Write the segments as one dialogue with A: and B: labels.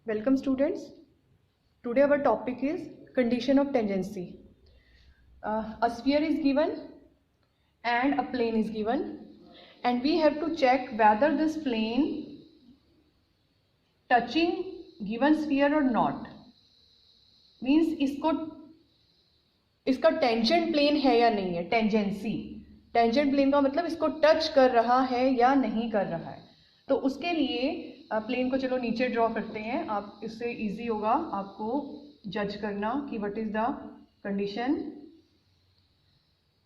A: Welcome students. Today our topic is condition of tangency. A sphere is given and a plane is given, and we have to check whether this plane touching given sphere or not. Means इसका tangent plane है या नहीं है. Tangency, tangent plane का मतलब इसको touch कर रहा है या नहीं कर रहा है. तो उसके लिए प्लेन को चलो नीचे ड्रॉ करते हैं. आप इससे इजी होगा आपको जज करना कि what is the condition.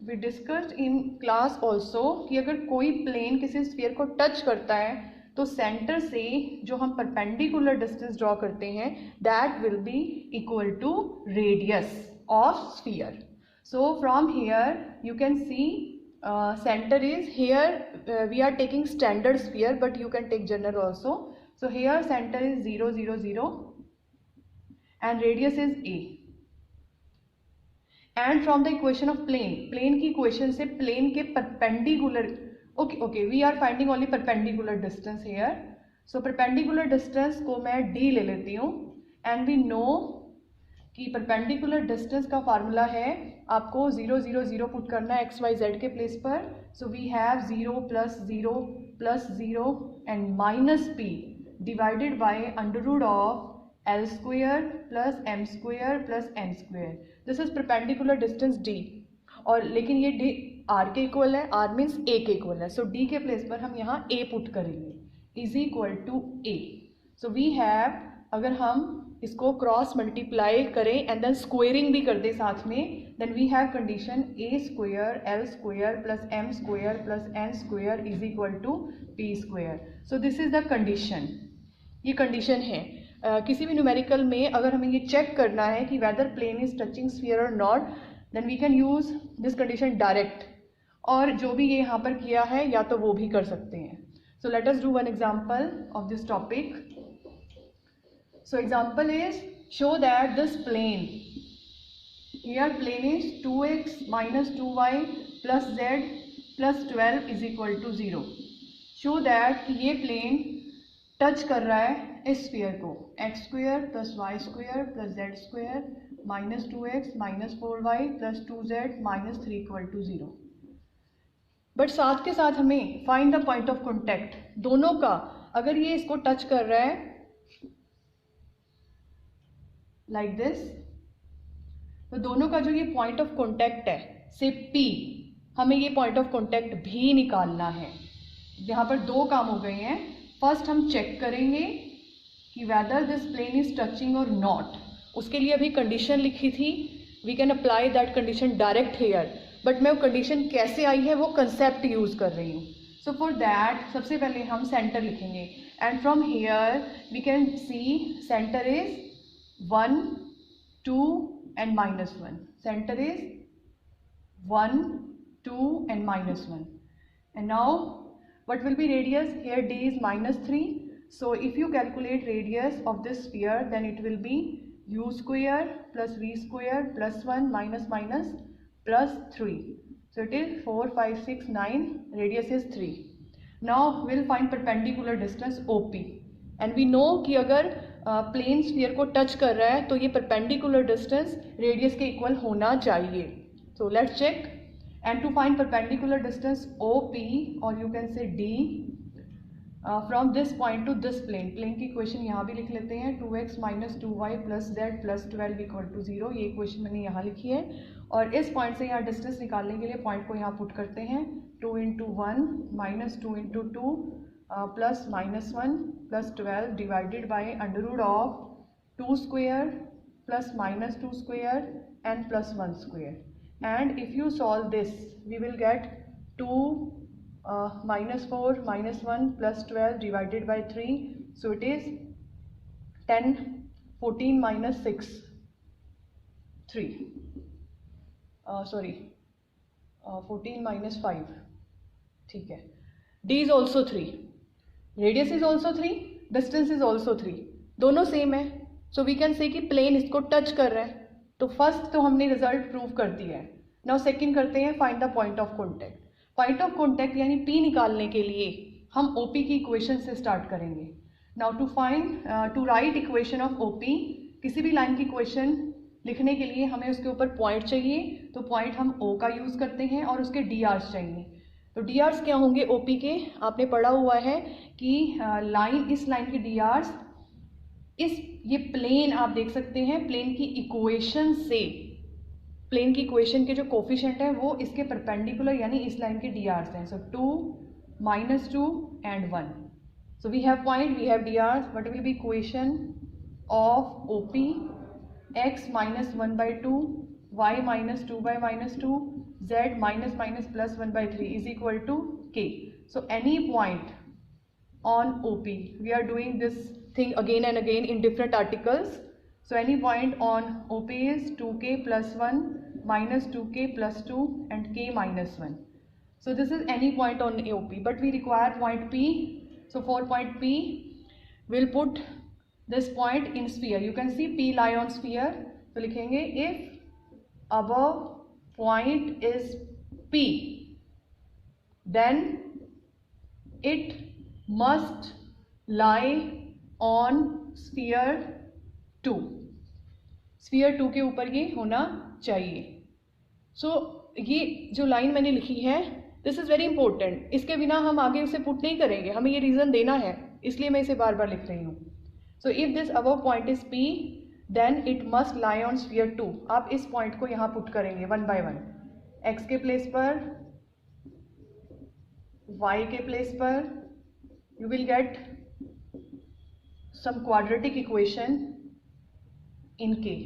A: We discussed in class also कि अगर कोई प्लेन किसी स्फीयर को टच करता है तो सेंटर से जो हम परपेंडिकुलर डिस्टेंस ड्रॉ करते हैं that will be equal to radius of sphere. So from here you can see center is here. We are taking standard sphere, but you can take general also. So here center is 0 0 0 and radius is a. And from the equation of plane की equation से plane के perpendicular, okay we are finding only perpendicular distance here. So perpendicular distance को मैं d ले लेती हूँ and we know कि perpendicular distance का फार्मूला है आपको 0 0 0 पुट करना है एक्स वाई जेड के प्लेस पर. So we have 0 plus 0 and minus P divided by under root of L square plus M square plus N square. This is perpendicular distance D. और लेकिन ये D R के equal है, R means A के equal है. सो D के place पर हम यहाँ ए पुट करेंगे is equal to A. So we have, अगर हम इसको क्रॉस मल्टीप्लाई करें एंड देन स्क्वेयरिंग भी कर दें साथ में, then we have condition A square L square plus M square plus N square is equal to P square. So this is the condition. ये कंडीशन है. किसी भी न्यूमेरिकल में अगर हमें ये चेक करना है कि whether plane is touching sphere और not, then we can use this condition direct. और जो भी ये यहाँ पर किया है या तो वो भी कर सकते हैं. So let us do one example of this topic. So example is, show that this plane, here plane is 2x minus 2y plus z plus 12 is equal to 0. Show that कि ये plane touch कर रहा है इस sphere को x square plus y square plus z square minus 2x minus 4y plus 2z minus 3 equal to 0. But साथ के साथ हमें find the point of contact. दोनों का अगर ये इसको टच कर रहा है लाइक दिस, तो दोनों का जो ये पॉइंट ऑफ कॉन्टैक्ट है से P, हमें ये पॉइंट ऑफ कॉन्टैक्ट भी निकालना है. यहाँ पर दो काम हो गए हैं. फर्स्ट हम चेक करेंगे कि whether this plane is touching और नॉट. उसके लिए अभी कंडीशन लिखी थी, we can apply that condition direct here. But मैं वो कंडीशन कैसे आई है वो कंसेप्ट यूज कर रही हूँ. सो फॉर दैट सबसे पहले हम सेंटर लिखेंगे and from here we can see centre is 1 2 and minus 1. Center is 1 2 and minus 1. And now what will be radius? Here d is minus 3. So if you calculate radius of this sphere, then it will be u square plus v square plus 1 minus minus plus 3. So it is 4 5 6 9. Radius is 3. Now we'll find perpendicular distance OP. And we know कि अगर plane sphere को touch कर रहा है तो ये perpendicular distance radius के equal होना चाहिए. So let's check. And to find perpendicular distance OP, और you can say D from this point to this plane. Plane की इक्वेशन यहाँ भी लिख लेते हैं. 2x minus 2y plus z plus 12 equal to 0. ये इक्वेशन मैंने यहाँ लिखी है. और इस पॉइंट से यहाँ डिस्टेंस निकालने के लिए पॉइंट को यहाँ पुट करते हैं. 2 × 1 minus 2 × 2 plus minus 1 plus 12 divided by under root of 2 square plus minus 2 square and plus 1 square. And if you solve this we will get 2 minus 4 minus 1 plus 12 divided by 3. So it is 10 14 minus 6 3. 14 minus 5. ठीक है. D is also 3. Radius is also 3, distance is also 3. दोनों same है. So we can say कि plane इसको touch कर रहा है. तो फर्स्ट तो हमने रिजल्ट प्रूव कर दिया है. नाउ सेकंड करते हैं find the point of contact. Point of contact यानी P निकालने के लिए हम OP की इक्वेशन से स्टार्ट करेंगे. Now to write equation of OP, किसी भी लाइन की इक्वेशन लिखने के लिए हमें उसके ऊपर पॉइंट चाहिए, तो पॉइंट हम ओ का यूज़ करते हैं, और उसके डी आर्स चाहिए। तो डी आर्स क्या होंगे ओपी के, आपने पढ़ा हुआ है कि इस लाइन के डी आर्स ये प्लेन आप देख सकते हैं, प्लेन की इक्वेशन से, प्लेन की इक्वेशन के जो कोफिशिएंट है वो इसके परपेंडिकुलर यानी इस लाइन के डी आर्स हैं। सो 2, -2 and 1. So we have point, we have drs. What will be equation of OP? X minus 1 by 2, y minus 2 by minus 2, z minus plus 1 by 3 is equal to k. So any point on OP, we are doing this thing again and again in different articles. So any point on OP is 2k plus 1 minus 2k plus 2 and k minus 1. So this is any point on OP, but we require point P. So for point P, we'll put this point in sphere. You can see P lie on sphere. So लिखेंगे if above point is P, then it must lie on sphere 2. sphere 2 के ऊपर ये होना चाहिए. So ये जो line मैंने लिखी है, दिस इज़ वेरी इंपॉर्टेंट. इसके बिना हम आगे उसे पुट नहीं करेंगे, हमें ये रीज़न देना है, इसलिए मैं इसे बार बार लिख रही हूँ. So if this above point is P, then it must lie on sphere 2. आप इस पॉइंट को यहाँ पुट करेंगे 1 by 1, x के प्लेस पर, y के प्लेस पर. You will get some quadratic equation in k,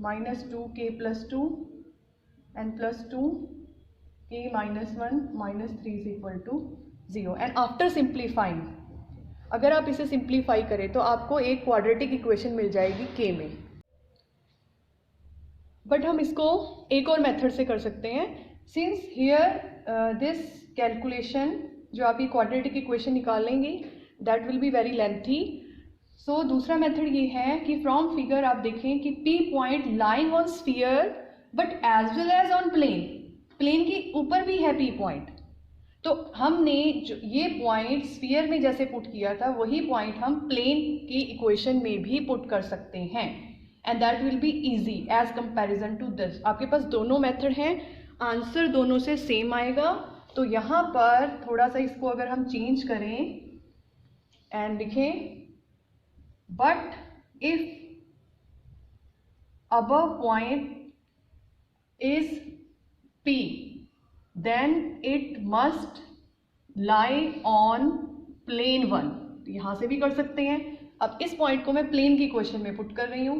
A: -2k plus 2 and plus 2 k minus 1 minus 3 is equal to 0. and after simplifying, अगर आप इसे सिंप्लीफाई करें तो आपको एक क्वाड्रेटिक इक्वेशन मिल जाएगी k में. बट हम इसको एक और मेथड से कर सकते हैं. सिंस हियर दिस कैलकुलेशन, जो आप ये क्वाड्रेटिक इक्वेशन निकालेंगे, that will be very lengthy. So दूसरा मेथड ये है कि फ्रॉम फिगर आप देखें कि P point lying on sphere but as well as on plane. Plane के ऊपर भी है P पॉइंट. तो हमने जो ये पॉइंट स्फीयर में जैसे पुट किया था, वही पॉइंट हम प्लेन की इक्वेशन में भी पुट कर सकते हैं, and that will be easy as comparison to this. आपके पास दोनों मेथड हैं, आंसर दोनों से सेम आएगा. तो यहाँ पर थोड़ा सा इसको अगर हम चेंज करें एंड लिखें, but if above point is P, then it must lie on plane 1. यहाँ से भी कर सकते हैं. अब इस पॉइंट को मैं प्लेन की इक्वेशन में पुट कर रही हूँ.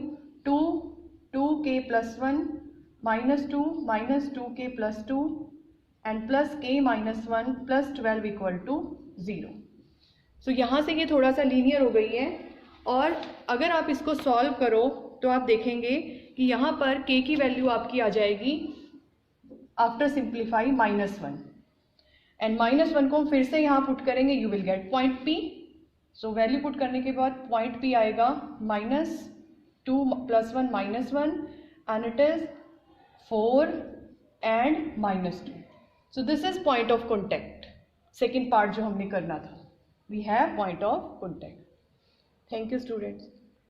A: 2k plus 1 minus 2 minus 2k plus 2 and plus k minus 1 plus 12 equal to 0. सो यहाँ से ये थोड़ा सा लीनियर हो गई है, और अगर आप इसको सॉल्व करो तो आप देखेंगे कि यहाँ पर k की वैल्यू आपकी आ जाएगी आफ्टर सिंप्लीफाई -1, एंड -1 को हम फिर से यहाँ पुट करेंगे, you will gate point P. So value put करने के बाद पॉइंट P आएगा -2 + 1 -1 and it is 4 and -2. So this is point of contact. Second part जो हमने करना था, we have point of contact. Thank you students.